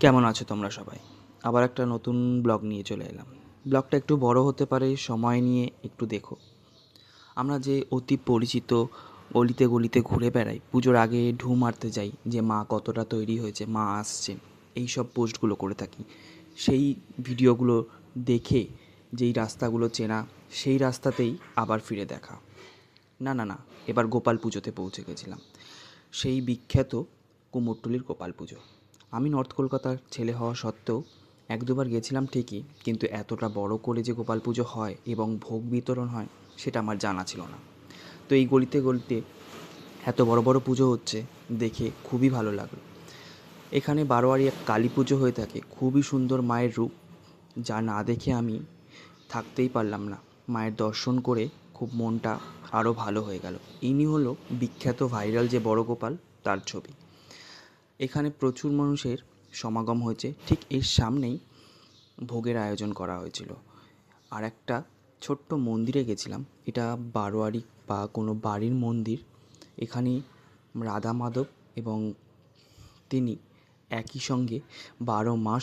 কেমন আছো তোমরা সবাই? আবার একটা নতুন ব্লগ নিয়ে চলে এলাম। ব্লগটা একটু বড় হতে পারে, সময় নিয়ে একটু দেখো। আমরা যে অতি পরিচিত গলিতে গলিতে ঘুরে বেড়াই, পুজোর আগে ঢু মারতে যাই যে মা কতটা তৈরি হয়েছে, মা আসছে, এই সব পোস্টগুলো করে থাকি। সেই ভিডিওগুলো দেখে যেই রাস্তাগুলো চেনা, সেই রাস্তাতেই আবার ফিরে দেখা। না না না, এবার গোপাল পুজোতে পৌঁছে গেছিলাম, সেই বিখ্যাত কুমোরটুলির গোপাল পুজো। আমি নর্থ কলকাতার ছেলে হওয়া সত্ত্বেও এক দুবার গেছিলাম ঠিকই, কিন্তু এতটা বড় করে যে গোপাল পুজো হয় এবং ভোগ বিতরণ হয় সেটা আমার জানা ছিল না। তো এই গলিতে গলিতে এত বড় বড় পুজো হচ্ছে দেখে খুবই ভালো লাগলো। এখানে বারোয়ারি এক কালী পুজো হয়ে থাকে, খুবই সুন্দর মায়ের রূপ, যা না দেখে আমি থাকতেই পারলাম না। মায়ের দর্শন করে খুব মনটা আরও ভালো হয়ে গেল। ইনি হলো বিখ্যাত ভাইরাল যে বড় গোপাল, তার ছবি। এখানে প্রচুর মানুষের সমাগম হয়েছে, ঠিক এর সামনেই ভোগের আয়োজন করা হয়েছিল। আর একটা ছোট্ট মন্দিরে গেছিলাম, এটা বারোয়ারি বা কোনো বাড়ির মন্দির। এখানে রাধা মাধব এবং তিনি একই সঙ্গে 12 মাস